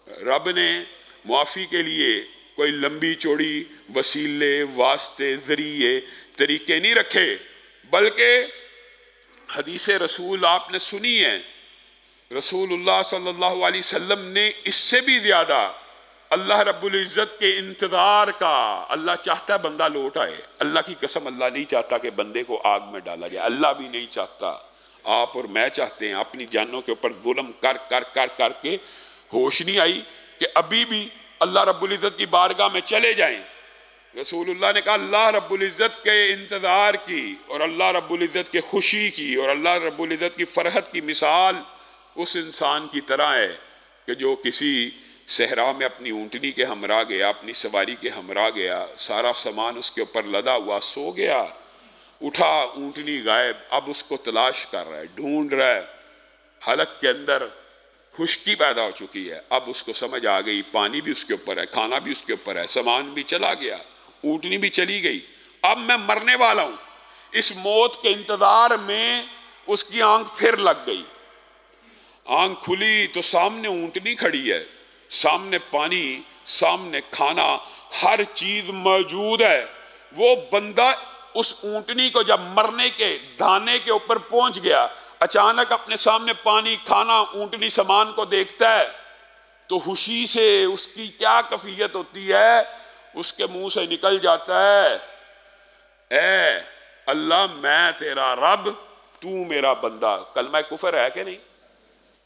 रब ने मुआफ़ी के लिए कोई लंबी चौड़ी वसीले, वास्ते, ज़रिए, तरीके नहीं रखे, बल्कि हदीस रसूल आपने सुनी है। रसूलुल्लाह सल्लल्लाहु अलैहि वसल्लम ने इससे भी ज़्यादा अल्लाह रब्बुल इज़्ज़त के इंतज़ार का, अल्लाह चाहता है बंदा लौट आए। अल्लाह की कसम, अल्लाह नहीं चाहता कि बंदे को आग में डाला जाए, अल्लाह भी नहीं चाहता। आप और मैं चाहते हैं अपनी जानों के ऊपर जुल्म कर कर कर कर के होश नहीं आई कि अभी भी अल्लाह रब्बुल इज़्ज़त की बारगाह में चले जाएं। रसूलुल्लाह ने कहा अल्लाह रब्बुल इज़्ज़त के इंतज़ार की और अल्लाह रब्बुल इज़्ज़त के खुशी की और अल्लाह रब्बुल इज़्ज़त की फ़रहत की मिसाल उस इंसान की तरह है कि जो किसी सहरा में अपनी ऊँटनी के हमरा गया, अपनी सवारी के हमरा गया, सारा सामान उसके ऊपर लदा हुआ, सो गया, उठा, ऊँटनी गायब, अब उसको तलाश कर रहा है, ढूंढ रहा है। हलक के अंदर खुश्की पैदा हो चुकी है, अब उसको समझ आ गई पानी भी उसके ऊपर है, खाना भी उसके ऊपर है, सामान भी चला गया, ऊँटनी भी चली गई, अब मैं मरने वाला हूँ। इस मौत के इंतज़ार में उसकी आंख फिर लग गई। आंख खुली तो सामने ऊँटनी खड़ी है, सामने पानी, सामने खाना, हर चीज मौजूद है। वो बंदा उस ऊँटनी को जब मरने के दाने के ऊपर पहुंच गया, अचानक अपने सामने पानी, खाना, ऊँटनी, सामान को देखता है तो खुशी से उसकी क्या कैफियत होती है, उसके मुंह से निकल जाता है, ए अल्लाह मैं तेरा रब, तू मेरा बंदा। कलमा कुफर है कि नहीं?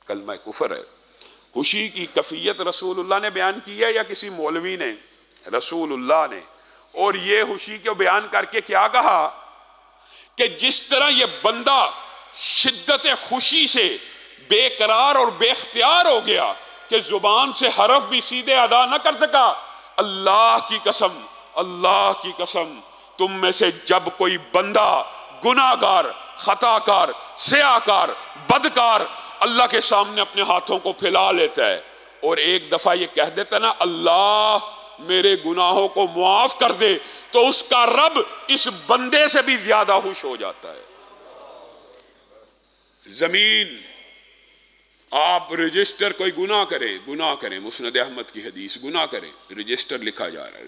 कलमा कुफर है। खुशी की कैफियत रसूलुल्लाह ने बयान की है या किसी मौलवी ने? रसूलुल्लाह ने। और ये खुशी को बयान करके क्या कहा कि जिस तरह ये बंदा शिद्दत खुशी से बेकरार और बेख्तियार हो गया कि जुबान से हरफ भी सीधे अदा न कर सका, अल्लाह की कसम, अल्लाह की कसम, तुम में से जब कोई बंदा गुनाहगार, खताकार, सियाकार, बदकार अल्लाह के सामने अपने हाथों को फैला लेता है और एक दफा ये कह देता ना अल्लाह मेरे गुनाहों को मुआफ कर दे, तो उसका रब इस बंदे से भी ज्यादा खुश हो जाता है। जमीन, आप रजिस्टर, कोई गुनाह करे, मुस्नद अहमद की हदीस, गुनाह करे, रजिस्टर लिखा जा रहा है,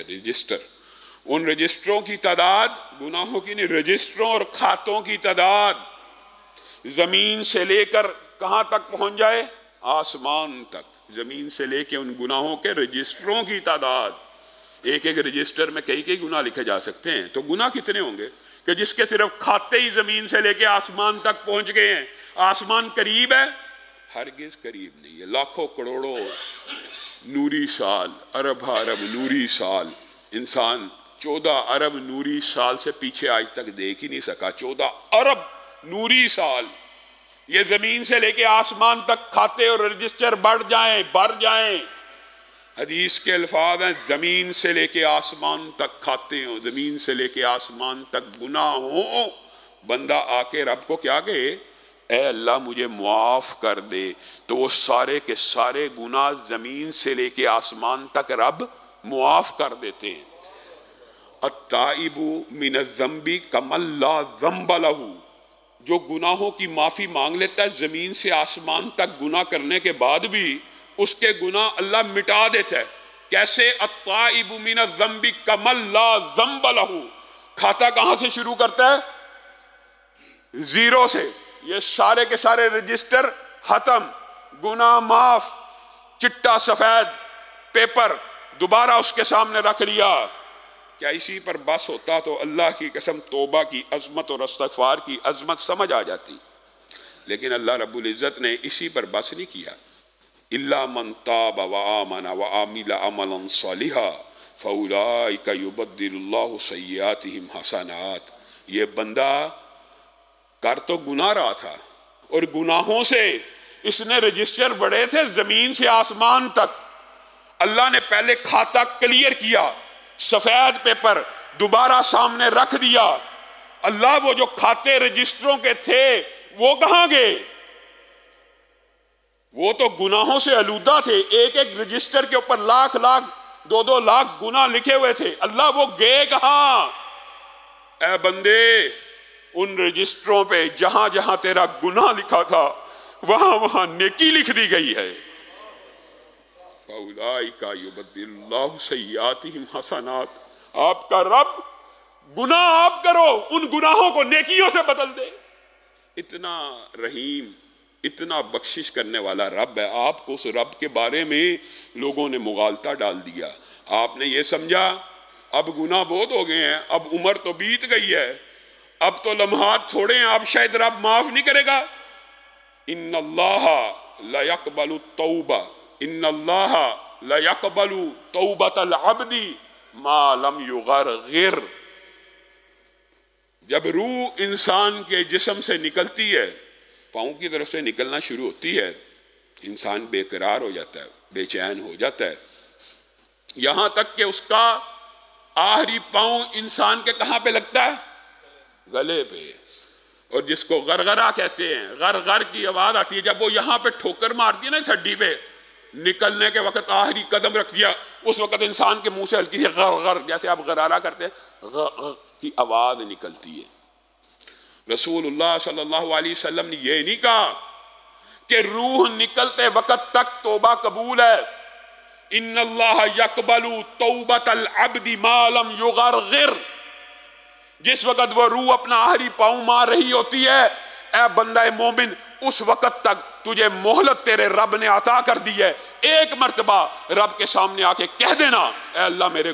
रजिस्टर, उन रजिस्टरों की तादाद, गुनाहों की नहीं, रजिस्टरों और खातों की तादाद जमीन से लेकर कहां तक पहुंच जाए? आसमान तक। जमीन से लेकर उन गुनाहों के रजिस्टरों की तादाद, एक एक रजिस्टर में कई कई गुनाह लिखे जा सकते हैं, तो गुनाह कितने होंगे कि जिसके सिर्फ खाते ही जमीन से लेकर आसमान तक पहुंच गए हैं। आसमान करीब है? हरगिज करीब नहीं है। लाखों करोड़ों नूरी साल, अरब अरब नूरी साल, इंसान 14 अरब नूरी साल से पीछे आज तक देख ही नहीं सका। 14 अरब नूरी साल, ये जमीन से लेके आसमान तक खाते और रजिस्टर बढ़ जाएं। हदीस के अल्फाज हैं, जमीन से लेके आसमान तक खाते हो, जमीन से लेके आसमान तक गुनाह हो, बंदा आके रब को क्या कहे, ए अल्लाह मुझे मुआफ कर दे, तो वो सारे के सारे गुनाह जमीन से लेके आसमान तक रब मुआफ कर देते हैं। अत्ताइबु मिनज़्ज़म्बि कमल्ला ज़म्ब लहू, जो गुनाहों की माफ़ी मांग लेता है ज़मीन से आसमान तक गुनाह करने के बाद भी उसके गुनाह अल्लाह मिटा देता है। कैसे? अत्ताइबु मिनज़्ज़म्बि कमल्ला ज़म्ब लहू, खाता कहाँ से शुरू करता है? जीरो से। ये सारे के सारे रजिस्टर खत्म, गुनाह माफ, चिट्टा सफेद पेपर दोबारा उसके सामने रख लिया। क्या इसी पर बस होता तो अल्लाह की कसम तौबा की अजमत और इस्तग़फ़ार की अजमत समझ आ जाती, लेकिन अल्लाह रब्बुल इज़्ज़त ने इसी पर बस नहीं किया। इल्ला मन ताब व आमन व आमिल अमलन सालिहा फउलाइका युबद्दिलुल्लाहु सय्यातिहिम हसनात। ये बंदा कर तो गुनाह रहा था और गुनाहों से इसने रजिस्टर बढ़े थे जमीन से आसमान तक। अल्लाह ने पहले खाता क्लियर किया, सफेद पेपर दोबारा सामने रख दिया। अल्लाह वो जो खाते रजिस्टरों के थे वो कहां गए? वो तो गुनाहों से आलूदा थे, एक एक रजिस्टर के ऊपर लाख लाख 2-2 लाख गुनाह लिखे हुए थे। अल्लाह वो गए कहां? ऐ बंदे, उन रजिस्टरों पे जहां जहां तेरा गुनाह लिखा था वहां वहां नेकी लिख दी गई है। फउलाइका युबद्दिलुल्लाहु सय्यातिहिम हसनात। आपका रब गुनाह आप करो, उन गुनाहों को नेकियों से बदल दे। इतना रहीम, इतना बख्शिश करने वाला रब है। आपको उस रब के बारे में लोगों ने मुगालता डाल दिया। आपने ये समझा अब गुनाह बहुत हो गए हैं, अब उम्र तो बीत गई है, अब तो लम्हात थोड़े हैं, अब शायद रब माफ नहीं करेगा। इन्नल्लाह ला यक़बलु तौबा, इन्नल्लाह ला यक़बलु तौबतल अब्दी मा लम युग़रग़िर। जब रूह इंसान के जिस्म से निकलती है, पाँव की तरफ से निकलना शुरू होती है, इंसान बेकरार हो जाता है, बेचैन हो जाता है, यहां तक कि उसका आखिरी पाँव इंसान के कहां पे लगता है? गले पे। और जिसको गरगरा कहते हैं, गर गर की आवाज आती है, जब वो यहां पे ठोकर मारती है ना इस हड्डी पे, निकलने के वक्त आखिरी कदम रख दिया, उस वक्त इंसान के मुंह से हल्की सी गर गर, जैसे आप गरारा करते हैं, गर की आवाज निकलती है। रसूलुल्लाह सल्लल्लाहु अलैहि वसल्लम ने यह नहीं कहा कि रूह निकलते वक्त तक तौबा कबूल है। इन्नल्लाह यक़बलु तौबतल अब्दी मा लम युग़रग़िर। जिस वक्त वह रूह अपना आखिरी पाँव मार रही होती है, ऐ बंदा मोमिन, उस वक्त तक तुझे मोहलत तेरे रब ने अता कर दी है। एक मर्तबा रब के सामने आके कह देना, ऐ अल्लाह मेरे